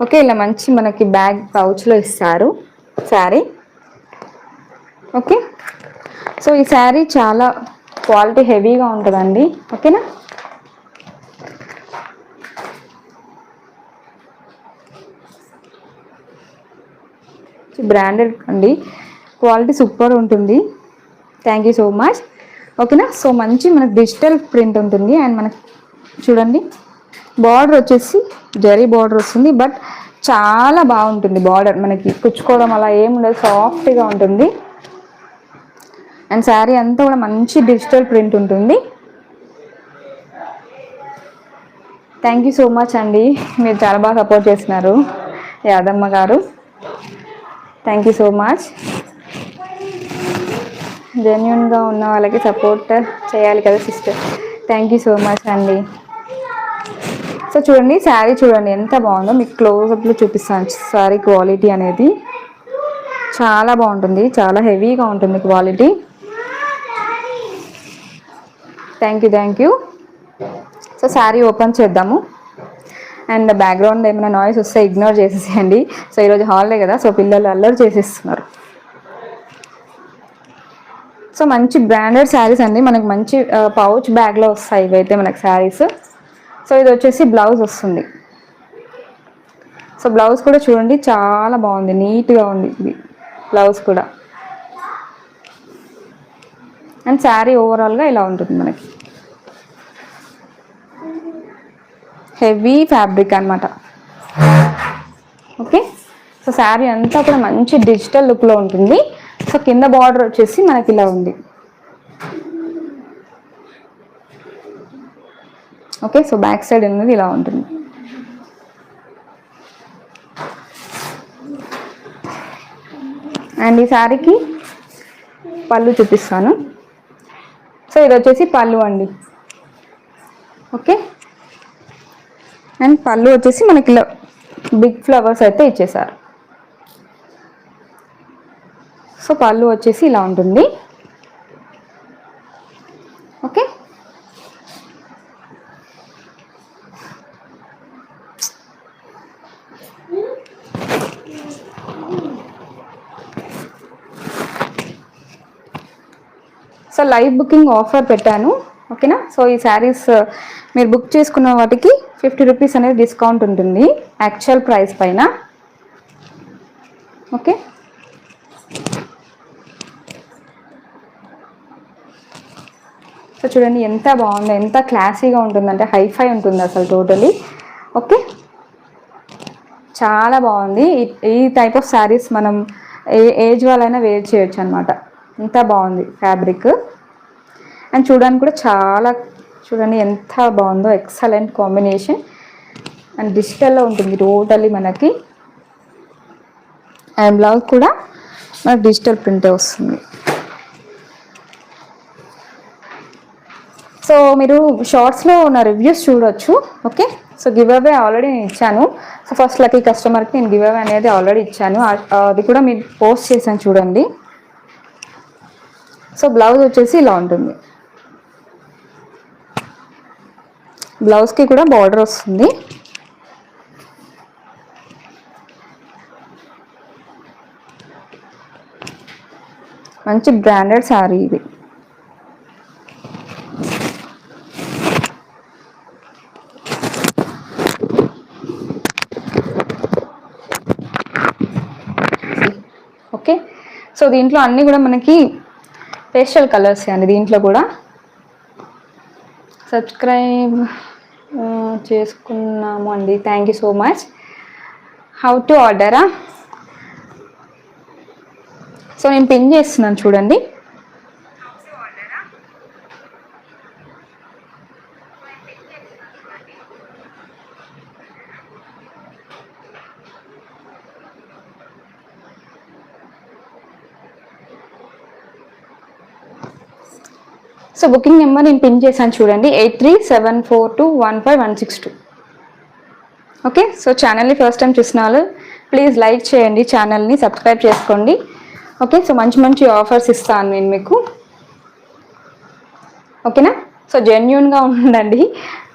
Okay, ఇలా మంచి మనకి బ్యాగ్ పౌచ్లో ఇస్తారు శారీ. ఓకే, సో ఈ శారీ చాలా క్వాలిటీ హెవీగా ఉంటుందండి. ఓకేనా, బ్రాండెడ్ అండి, క్వాలిటీ సూపర్ ఉంటుంది. Thank you so much. ఓకేనా, సో మంచి మనకు డిజిటల్ ప్రింట్ ఉంటుంది. అండ్ మనకి చూడండి బార్డర్ వచ్చేసి జరీ బార్డర్ వస్తుంది. బట్ చాలా బాగుంటుంది బార్డర్, మనకి కుచ్చుకోవడం అలా ఏముండదు, సాఫ్ట్గా ఉంటుంది. అండ్ శారీ అంతా కూడా మంచి డిజిటల్ ప్రింట్ ఉంటుంది. థ్యాంక్ యూ సో మచ్ అండి, మీరు చాలా బాగా సపోర్ట్ చేస్తున్నారు యాదమ్మ గారు. Thank you so much. జెన్యున్గా ఉన్న వాళ్ళకి సపోర్ట్ చేయాలి కదా sister. Thank you so much అండి. సో చూడండి శారీ చూడండి ఎంత బాగుందో, మీకు క్లోజప్లో చూపిస్తాను. శారీ క్వాలిటీ అనేది చాలా బాగుంటుంది, చాలా హెవీగా ఉంటుంది quality. Thank you. So sari open చేద్దాము. అండ్ బ్యాక్గ్రౌండ్ ఏమైనా నాయిస్ వస్తే ఇగ్నోర్ చేసేసేయండి. సో ఈరోజు హాలిడే కదా, సో పిల్లలు అల్లరి చేసేస్తున్నారు. సో మంచి బ్రాండెడ్ శారీస్ అండి, మనకు మంచి పౌచ్ బ్యాగ్లో వస్తాయి ఇవైతే మనకు శారీస్. సో ఇది వచ్చేసి బ్లౌజ్ వస్తుంది. సో బ్లౌజ్ కూడా చూడండి చాలా బాగుంది, నీట్గా ఉంది ఇది బ్లౌజ్ కూడా. అండ్ శారీ ఓవరాల్గా ఇలా ఉంటుంది మనకి, హెవీ ఫ్యాబ్రిక్ అనమాట. ఓకే, సో శారీ అంతా కూడా మంచి డిజిటల్ లుక్లో ఉంటుంది. సో కింద బార్డర్ వచ్చేసి మనకి ఇలా ఉంది. ఓకే, సో బ్యాక్ సైడ్ అనేది ఇలా ఉంటుంది. అండ్ ఈ శారీకి పళ్ళు చూపిస్తాను. సో ఇది వచ్చేసి పళ్ళు అండి. ఓకే, అండ్ పళ్ళు వచ్చేసి మనకి ఇలా బిగ్ ఫ్లవర్స్ అయితే ఇచ్చేసారు. సో పళ్ళు వచ్చేసి ఇలా ఉంటుంది. Okay, so live booking offer పెట్టాను. ఓకేనా, సో ఈ శారీస్ మీరు బుక్ చేసుకున్న వాటికి 50 రూపీస్ అనేది డిస్కౌంట్ ఉంటుంది యాక్చువల్ ప్రైస్ పైన. ఓకే, సో చూడండి ఎంత బాగుందో, ఎంత క్లాసీగా ఉంటుందంటే హైఫై ఉంటుంది అసలు టోటలీ. ఓకే, చాలా బాగుంది. ఈ టైప్ ఆఫ్ శారీస్ మనం ఏ ఏజ్ వాళ్ళైనా వేర్ చేయొచ్చు అనమాట. ఎంత బాగుంది ఫ్యాబ్రిక్. అండ్ చూడడానికి కూడా చాలా, చూడండి ఎంత బాగుందో, ఎక్సలెంట్ కాంబినేషన్. అండ్ డిజిటల్లో ఉంటుంది టోటలీ మనకి. అండ్ బ్లౌజ్ కూడా మనకు డిజిటల్ ప్రింటే వస్తుంది. సో మీరు షార్ట్స్లో ఉన్న రివ్యూస్ చూడవచ్చు. Okay, so give away already నేను ఇచ్చాను. సో ఫస్ట్ లక్కీ కస్టమర్కి నేను గివ్ అవే అనేది ఆల్రెడీ ఇచ్చాను, అది కూడా మీరు పోస్ట్ చేశాను చూడండి. సో బ్లౌజ్ వచ్చేసి ఇలా ఉంటుంది. బ్లౌజ్కి కూడా బార్డర్ వస్తుంది. మంచి బ్రాండెడ్ శారీ ఇది. ఓకే, సో దీంట్లో అన్నీ కూడా మనకి పేస్టల్ కలర్స్ అండి. దీంట్లో కూడా సబ్స్క్రైబ్ చేసుకున్నాము అండి. Thank you so much. How to ఆర్డరా? సో నేను పిన్ చేస్తున్నాను చూడండి. సో బుకింగ్ నెంబర్ నేను పిన్ చేశాను చూడండి, 8374215162. ఓకే, సో ఛానల్ని ఫస్ట్ టైం చూసిన వాళ్ళు ప్లీజ్ లైక్ చేయండి, ఛానల్ని సబ్స్క్రైబ్ చేసుకోండి. ఓకే, సో మంచి మంచి ఆఫర్స్ ఇస్తాను నేను మీకు. ఓకేనా, సో జెన్యూన్గా ఉండండి.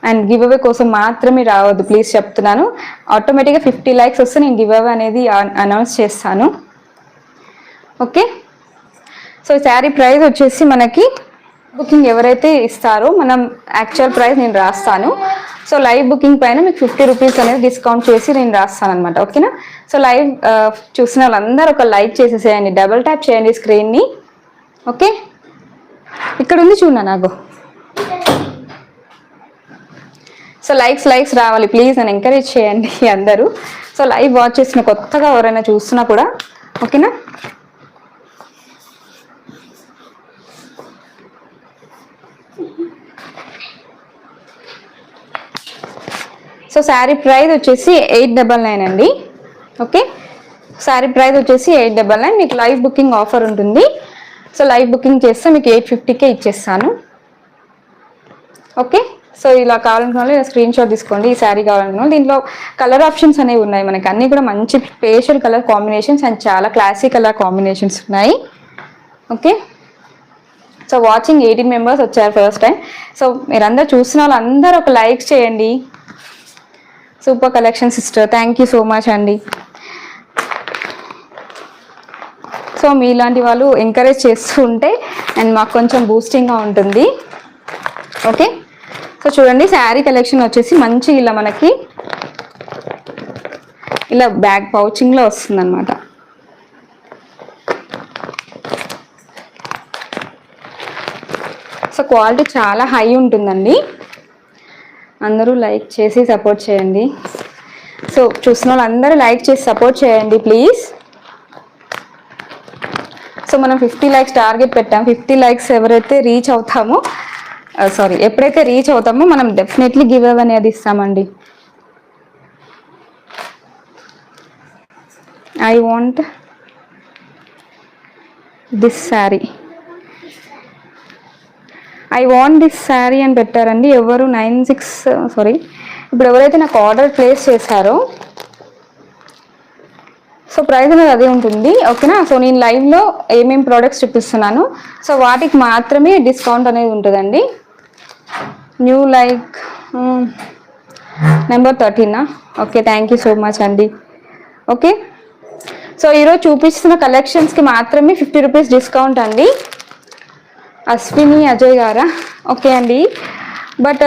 అండ్ గివ్ అవే కోసం మాత్రమే రావద్దు ప్లీజ్ చెప్తున్నాను. ఆటోమేటిక్గా 50 లైక్స్ వస్తే నేను గివ్ అవే అనేది అనౌన్స్ చేస్తాను. ఓకే, సో ఈ శారీ ప్రైస్ వచ్చేసి మనకి బుకింగ్ ఎవరైతే ఇస్తారో మనం యాక్చువల్ ప్రైస్ నేను రాస్తాను. సో లైవ్ బుకింగ్ పైన మీకు 50 రూపీస్ అనేది డిస్కౌంట్ చేసి నేను రాస్తాను అనమాట. ఓకేనా, సో లైవ్ చూసిన వాళ్ళందరూ ఒక లైక్ చేసేసేయండి, డబుల్ ట్యాప్ చేయండి స్క్రీన్ని. ఓకే, ఇక్కడ ఉంది చూడ నాకు. సో లైక్స్ రావాలి ప్లీజ్, నన్ను ఎంకరేజ్ చేయండి అందరూ. సో లైవ్ వాచ్ చేసిన కొత్తగా ఎవరైనా చూస్తున్నా కూడా ఓకేనా. సో శారీ ప్రైస్ వచ్చేసి 899 అండి. ఓకే, శారీ ప్రైస్ వచ్చేసి 899. మీకు లైవ్ బుకింగ్ ఆఫర్ ఉంటుంది. సో లైవ్ బుకింగ్ చేస్తే మీకు 850కే ఇచ్చేస్తాను. ఓకే, సో ఇలా కావాలనుకున్న ఇలా స్క్రీన్ షాట్ తీసుకోండి. ఈ శారీ కావాలనుకున్న దీంట్లో కలర్ ఆప్షన్స్ అనేవి ఉన్నాయి మనకి, అన్నీ కూడా మంచి పేస్టల్ కలర్ కాంబినేషన్స్ అండ్ చాలా క్లాసిక్ కలర్ కాంబినేషన్స్ ఉన్నాయి. ఓకే, సో వాచింగ్ 18 మెంబర్స్ వచ్చారు ఫస్ట్ టైం. సో మీరందరూ చూసిన వాళ్ళందరూ ఒక లైక్ చేయండి. Super collection sister, thank you so much అండి. సో మీలాంటి వాళ్ళు ఎంకరేజ్ చేస్తూ ఉంటే అండ్ మాకు కొంచెం బూస్టింగ్గా ఉంటుంది. ఓకే, సో చూడండి శారీ కలెక్షన్ వచ్చేసి మంచి ఇలా మనకి ఇలా బ్యాగ్ పౌచింగ్లో వస్తుంది అనమాట. సో క్వాలిటీ చాలా హై ఉంటుందండి. అందరూ లైక్ చేసి సపోర్ట్ చేయండి. సో చూసిన వాళ్ళందరూ లైక్ చేసి సపోర్ట్ చేయండి ప్లీజ్. సో మనం 50 లైక్స్ టార్గెట్ పెట్టాం. 50 లైక్స్ ఎవరైతే రీచ్ అవుతామో ఎప్పుడైతే రీచ్ అవుతామో మనం డెఫినెట్లీ గివ్ అవే అనేది ఇస్తామండి. ఐ వాంట్ దిస్ శారీ అని పెట్టారండి ఎవరు 96 ఇప్పుడు ఎవరైతే నాకు ఆర్డర్ ప్లేస్ చేశారో సో ప్రైస్ అనేది అదే ఉంటుంది. ఓకేనా, సో నేను లైవ్లో ఏమేమి ప్రోడక్ట్స్ చూపిస్తున్నాను సో వాటికి మాత్రమే డిస్కౌంట్ అనేది ఉంటుందండి. New like number 13. Okay, thank you so much అండి. ఓకే, సో ఈరోజు చూపిస్తున్న కలెక్షన్స్కి మాత్రమే 50 రూపీస్ డిస్కౌంట్ అండి. అశ్విని అజయ్ గారా? ఓకే అండి, బట్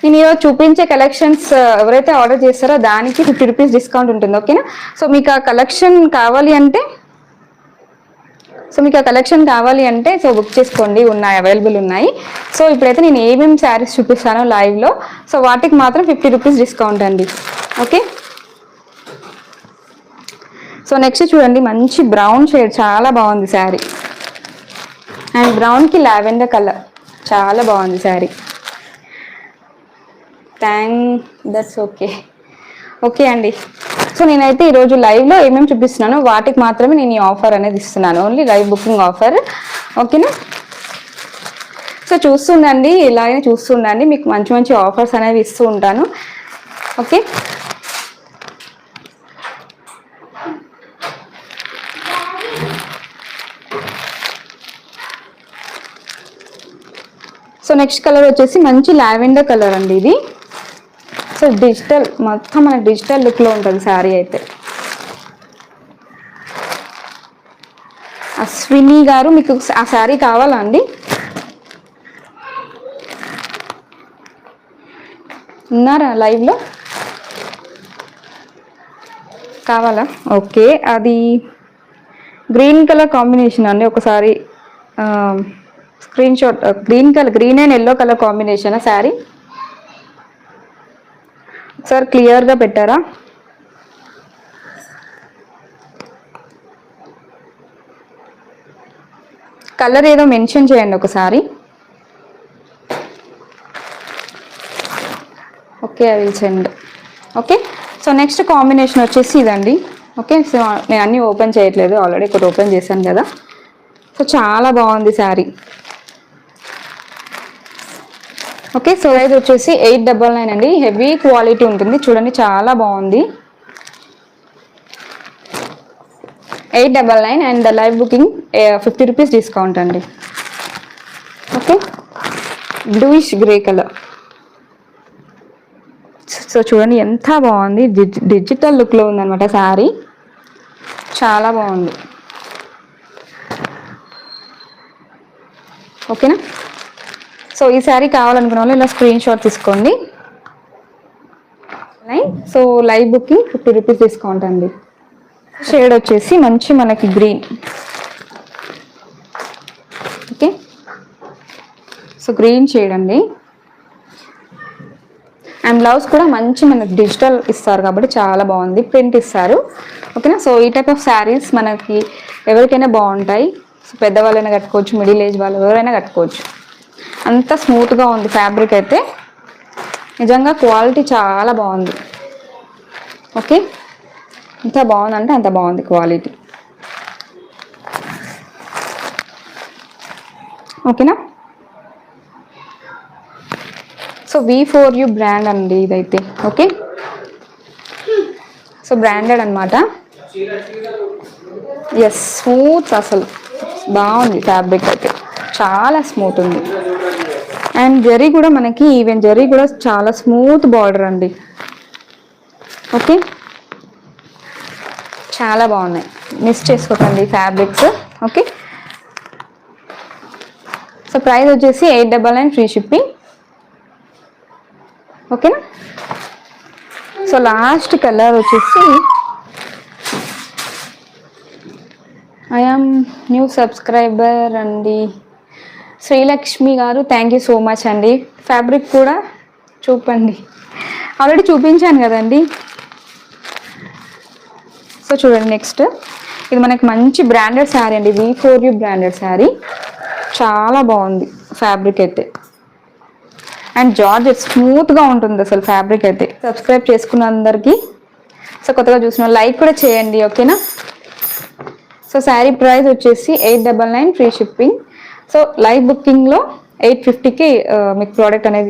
నేను ఈరోజు చూపించే కలెక్షన్స్ ఎవరైతే ఆర్డర్ చేస్తారో దానికి 50 రూపీస్ డిస్కౌంట్ ఉంటుంది. ఓకేనా, సో మీకు ఆ కలెక్షన్ కావాలి అంటే సో బుక్ చేసుకోండి, అవైలబుల్ ఉన్నాయి. సో ఇప్పుడైతే నేను ఏమేమి శారీస్ చూపిస్తానో లైవ్లో సో వాటికి మాత్రం 50 రూపీస్ డిస్కౌంట్ అండి. ఓకే, సో నెక్స్ట్ చూడండి మంచి బ్రౌన్ షేడ్, చాలా బాగుంది శారీ. అండ్ బ్రౌన్కి లావెండర్ కలర్, చాలా బాగుంది శారీ. దట్స్ ఓకే అండి. సో నేనైతే ఈరోజు లైవ్లో ఏమేమి చూపిస్తున్నానో వాటికి మాత్రమే నేను ఈ ఆఫర్ అనేది ఇస్తున్నాను, ఓన్లీ లైవ్ బుకింగ్ ఆఫర్. ఓకేనా, సో చూస్తుండండి, ఇలాగే చూస్తుండండి, మీకు మంచి మంచి ఆఫర్స్ అనేవి ఇస్తూ ఉంటాను. ఓకే, సో నెక్స్ట్ కలర్ వచ్చేసి మంచి లావెండర్ కలర్ అండి ఇది. సో డిజిటల్ మొత్తం మనకి డిజిటల్ లుక్లో ఉంటుంది శారీ అయితే. అశ్విని గారు మీకు ఆ శారీ కావాలా అండి? ఉన్నారా లైవ్లో? కావాలా? ఓకే, అది గ్రీన్ కలర్ కాంబినేషన్ అండి. ఒకసారి screen shot, green and yellow colour combination sari ఒకసారి క్లియర్గా పెట్టారా? కలర్ ఏదో మెన్షన్ చేయండి ఒకసారి. Okay, I will send. Okay, so next combination వచ్చేసి ఇదండి. ఓకే, సో నేను అన్నీ ఓపెన్ చేయట్లేదు, ఆల్రెడీ ఒకటి ఓపెన్ చేశాను కదా. సో చాలా బాగుంది శారీ. ఓకే, సో ఇది వచ్చేసి 899 అండి. హెవీ క్వాలిటీ ఉంటుంది, చూడండి చాలా బాగుంది. 899 and live booking 50 rupees discount అండి. Okay, bluish grey colour. So చూడండి ఎంత బాగుంది, డిజిటల్ లుక్లో ఉందన్నమాట శారీ, చాలా బాగుంది. ఓకేనా. సో ఈ శారీ కావాలనుకున్న వాళ్ళు ఇలా స్క్రీన్ షాట్ తీసుకోండి. So live booking 50 rupees discount అండి. షేడ్ వచ్చేసి మంచి మనకి green. Okay, so green shade అండి. అండ్ బ్లౌజ్ కూడా మంచి మనకి డిజిటల్ ఇస్తారు కాబట్టి చాలా బాగుంది, ప్రింట్ ఇస్తారు. ఓకేనా. సో ఈ టైప్ ఆఫ్ శారీస్ మనకి ఎవరికైనా బాగుంటాయి. సో పెద్దవాళ్ళైనా కట్టుకోవచ్చు, మిడిల్ ఏజ్ వాళ్ళు ఎవరైనా కట్టుకోవచ్చు. అంత స్మూత్గా ఉంది ఫ్యాబ్రిక్ అయితే, నిజంగా క్వాలిటీ చాలా బాగుంది. ఓకే, ఎంత బాగుందంటే అంత బాగుంది క్వాలిటీ. ఓకేనా. సో V4U బ్రాండ్ అండి ఇదైతే. ఓకే, సో బ్రాండెడ్ అనమాట. ఎస్, స్మూత్, అసలు బాగుంది ఫ్యాబ్రిక్ అయితే, చాలా స్మూత్ ఉంది. అండ్ జరీ కూడా మనకి ఈవెన్ జరీ కూడా చాలా స్మూత్ బార్డర్ అండి. ఓకే, చాలా బాగున్నాయి, మిస్ చేసుకోకండి ఫ్యాబ్రిక్స్. ఓకే, సో ప్రైస్ వచ్చేసి 899 ఫ్రీ షిప్పింగ్. ఓకేనా. సో లాస్ట్ కలర్ వచ్చేసి ఐఎమ్ న్యూ సబ్స్క్రైబర్ అండి, శ్రీలక్ష్మి గారు, థ్యాంక్ యూ సో మచ్ అండి. ఫ్యాబ్రిక్ కూడా చూపండి, ఆల్రెడీ చూపించాను కదండి. సో చూడండి, నెక్స్ట్ ఇది మనకి మంచి బ్రాండెడ్ శారీ అండి, V4U బ్రాండెడ్ శారీ, చాలా బాగుంది ఫ్యాబ్రిక్ అయితే. అండ్ జార్జెట్ స్మూత్గా ఉంటుంది అసలు ఫ్యాబ్రిక్ అయితే. సబ్స్క్రైబ్ చేసుకున్న అందరికీ, సో కొత్తగా చూసిన లైక్ కూడా చేయండి. ఓకేనా. సో శారీ ప్రైస్ వచ్చేసి 899 ఫ్రీ షిప్పింగ్. సో లైవ్ బుకింగ్లో 850కి మీకు ప్రోడక్ట్ అనేది